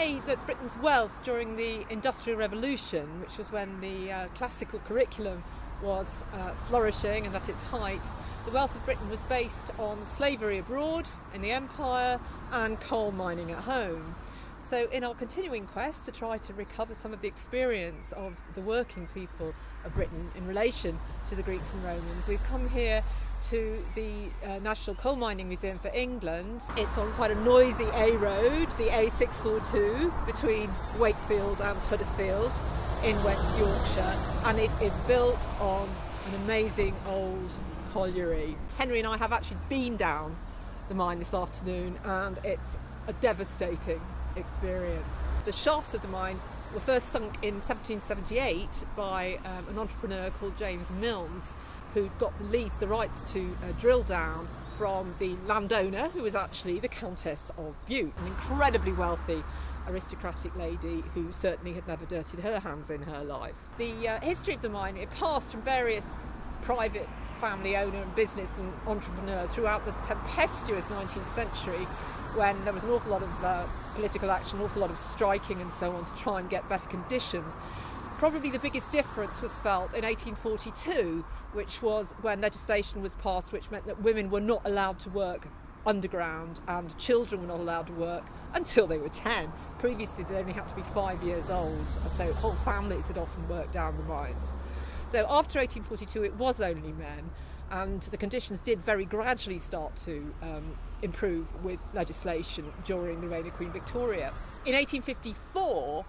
say that Britain's wealth during the Industrial Revolution, which was when the classical curriculum was flourishing and at its height, the wealth of Britain was based on slavery abroad in the empire and coal mining at home. So in our continuing quest to try to recover some of the experience of the working people of Britain in relation to the Greeks and Romans, we've come here to the National Coal Mining Museum for England. It's on quite a noisy A road, the A642, between Wakefield and Huddersfield in West Yorkshire, and it is built on an amazing old colliery. Henry and I have actually been down the mine this afternoon, and it's a devastating experience. The shafts of the mine were first sunk in 1778 by an entrepreneur called James Milnes, who got the rights to drill down from the landowner, who was actually the Countess of Bute, an incredibly wealthy aristocratic lady who certainly had never dirtied her hands in her life. The history of the mine, it passed from various private family owner and business and entrepreneur throughout the tempestuous 19th century, when there was an awful lot of political action, an awful lot of striking and so on to try and get better conditions. Probably the biggest difference was felt in 1842, which was when legislation was passed which meant that women were not allowed to work underground and children were not allowed to work until they were 10. Previously they only had to be 5 years old, so whole families had often worked down the mines. So after 1842 it was only men, and the conditions did very gradually start to improve with legislation during the reign of Queen Victoria. In 1854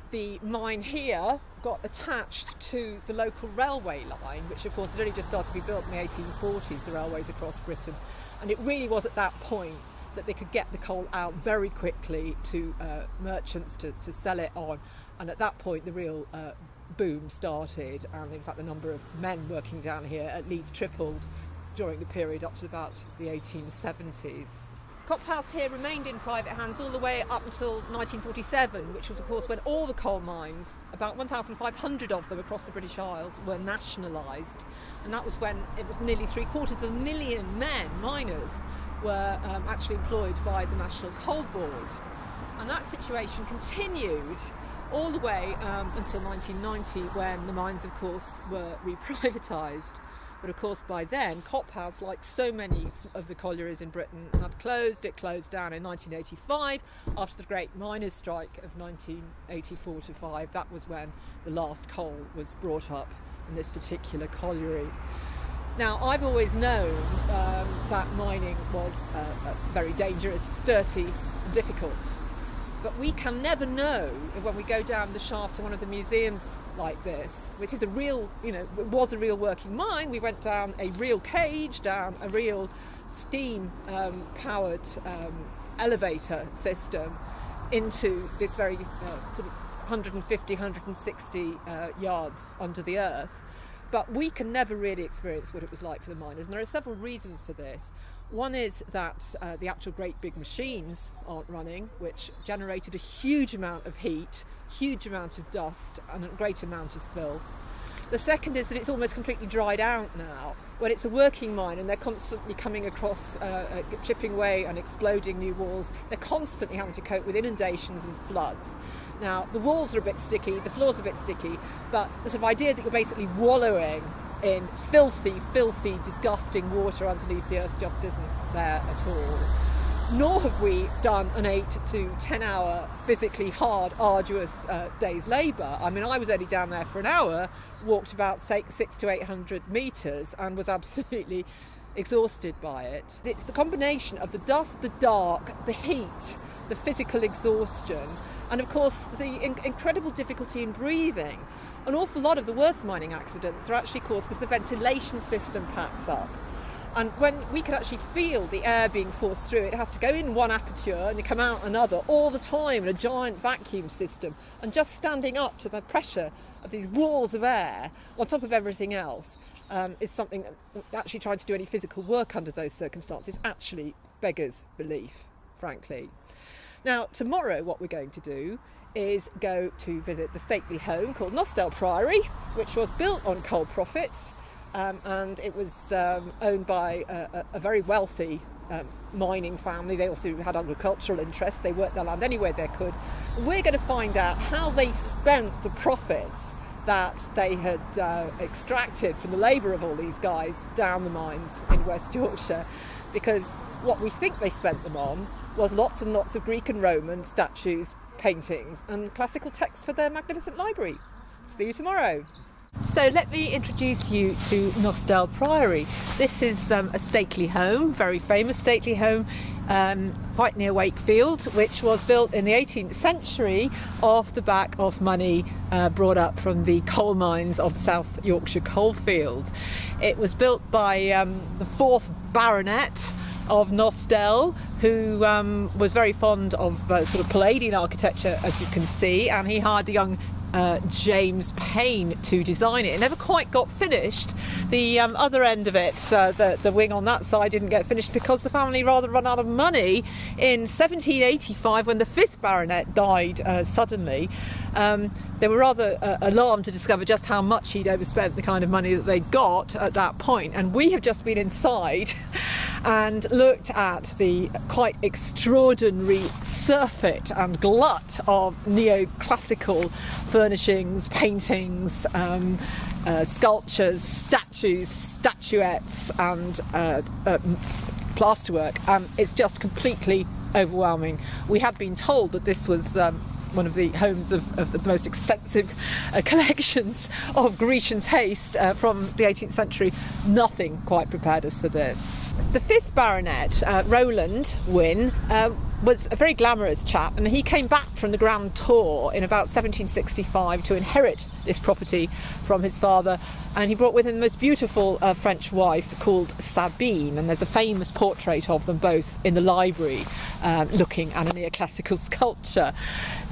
the mine here got attached to the local railway line, which of course had only just started to be built in the 1840s, the railways across Britain, and it really was at that point that they could get the coal out very quickly to merchants to sell it on, and at that point the real boom started, and in fact the number of men working down here at least tripled during the period up to about the 1870s. Copp House here remained in private hands all the way up until 1947, which was of course when all the coal mines, about 1,500 of them across the British Isles, were nationalised, and that was when it was nearly 750,000 men, miners, were actually employed by the National Coal Board. And that situation continued all the way until 1990, when the mines of course were reprivatised. But of course by then Copp House, like so many of the collieries in Britain, had closed. It closed down in 1985 after the great miners' strike of 1984-5. That was when the last coal was brought up in this particular colliery. Now I've always known that mining was very dangerous, dirty and difficult. But we can never know when we go down the shaft to one of the museums like this, which is a real, it was a real working mine. We went down a real cage, down a real steam powered elevator system into this very sort of 150, 160 yards under the earth. But we can never really experience what it was like for the miners, and there are several reasons for this. One is that the actual great big machines aren't running, which generated a huge amount of heat, huge amount of dust and a great amount of filth. The second is that it's almost completely dried out now. When it's a working mine and they're constantly coming across, chipping away and exploding new walls, they're constantly having to cope with inundations and floods. Now, the walls are a bit sticky, the floor's a bit sticky, but the sort of idea that you're basically wallowing in filthy, filthy, disgusting water underneath the earth just isn't there at all. Nor have we done an 8 to 10 hour physically hard, arduous day's labour. I mean, I was only down there for an hour, walked about 600 to 800 metres and was absolutely exhausted by it. It's the combination of the dust, the dark, the heat, the physical exhaustion, and of course the incredible difficulty in breathing. An awful lot of the worst mining accidents are actually caused because the ventilation system packs up. And when we can actually feel the air being forced through, it has to go in one aperture and come out another all the time in a giant vacuum system. And just standing up to the pressure of these walls of air on top of everything else is something that actually trying to do any physical work under those circumstances actually beggars belief, frankly. Now, tomorrow what we're going to do is go to visit the stately home called Nostell Priory, which was built on coal profits. And it was owned by a very wealthy mining family. They also had agricultural interests. They worked their land anywhere they could. And we're going to find out how they spent the profits that they had extracted from the labour of all these guys down the mines in West Yorkshire, because what we think they spent them on was lots and lots of Greek and Roman statues, paintings and classical texts for their magnificent library. See you tomorrow. So let me introduce you to Nostell Priory. This is a stately home, very famous stately home, quite near Wakefield, which was built in the 18th century off the back of money brought up from the coal mines of the South Yorkshire coalfields. It was built by the 4th Baronet of Nostell, who was very fond of sort of Palladian architecture, as you can see, and he hired the young James Payne to design it. It never quite got finished. The other end of it, the wing on that side, didn't get finished because the family rather run out of money in 1785 when the 5th Baronet died suddenly. They were rather alarmed to discover just how much he'd overspent the kind of money that they got at that point. And we have just been inside and looked at the quite extraordinary surfeit and glut of neoclassical furnishings, paintings, sculptures, statues, statuettes and plasterwork. It's just completely overwhelming. We had been told that this was one of the homes of the most extensive collections of Grecian taste from the 18th century. Nothing quite prepared us for this. The 5th Baronet, Roland Wynne, was a very glamorous chap, and he came back from the Grand Tour in about 1765 to inherit this property from his father, and he brought with him the most beautiful French wife called Sabine, and there's a famous portrait of them both in the library looking at a neoclassical sculpture.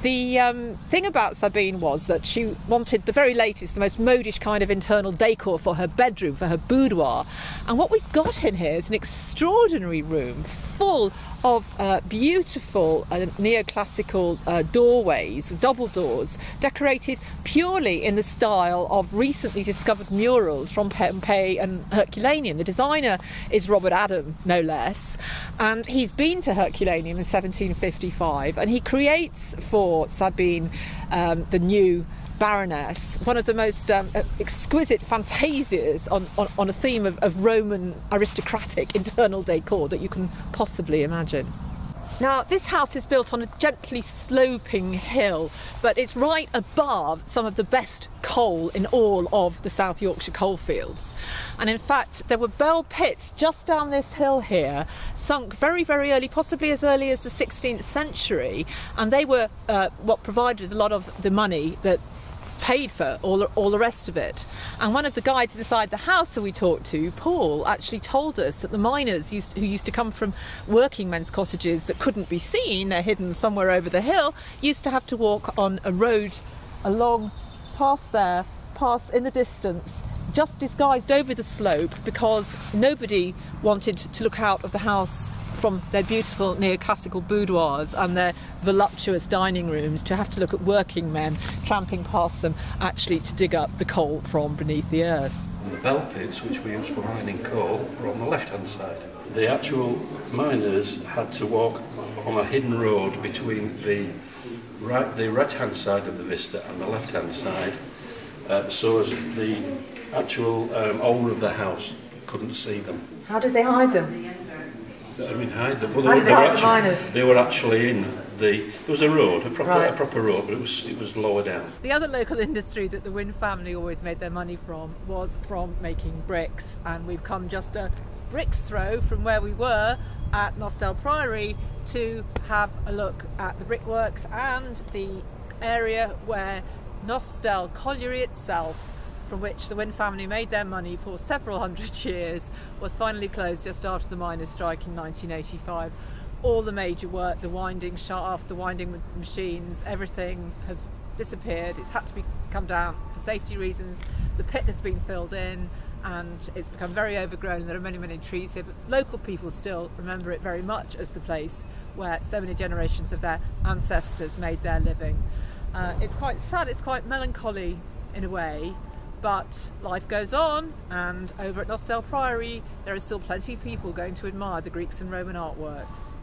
The thing about Sabine was that she wanted the very latest, the most modish kind of internal decor for her bedroom, for her boudoir, and what we've got in here is an extraordinary room full of beautiful neoclassical doorways, double doors, decorated purely in the style of recently discovered murals from Pompeii and Herculaneum. The designer is Robert Adam, no less, and he's been to Herculaneum in 1755, and he creates for Sabine, the new Baroness, one of the most exquisite fantasias on a theme of Roman aristocratic internal decor that you can possibly imagine. Now, this house is built on a gently sloping hill, but it's right above some of the best coal in all of the South Yorkshire coalfields. And in fact, there were bell pits just down this hill here, sunk very, very early, possibly as early as the 16th century, and they were what provided a lot of the money that paid for all the rest of it. And one of the guides inside the house that we talked to, Paul, actually told us that the miners who used to come from working men's cottages that couldn't be seen, they're hidden somewhere over the hill, used to have to walk on a road along past in the distance, just disguised over the slope, because nobody wanted to look out of the house from their beautiful neoclassical boudoirs and their voluptuous dining rooms to have to look at working men tramping past them, actually to dig up the coal from beneath the earth. The bell pits, which we use for mining coal, were on the left-hand side. The actual miners had to walk on a hidden road between the right-hand side of the vista and the left-hand side, so as the actual owner of the house couldn't see them. How did they hide them? I mean, hide them. Well, How did they hide the miners? They were actually in the. There was a road, a proper road, but it was lower down. The other local industry that the Wynne family always made their money from was from making bricks, and we've come just a brick's throw from where we were at Nostell Priory to have a look at the brickworks and the area where Nostell Colliery itself, from which the Wynne family made their money for several hundred years, was finally closed just after the miners' strike in 1985. All the major work, the winding shaft, the winding machines, everything has disappeared. It's had to come down for safety reasons. The pit has been filled in and it's become very overgrown. There are many, many trees here, but local people still remember it very much as the place where so many generations of their ancestors made their living. It's quite sad, it's quite melancholy in a way, But life goes on, and over at Nostell Priory there are still plenty of people going to admire the Greeks and Roman artworks.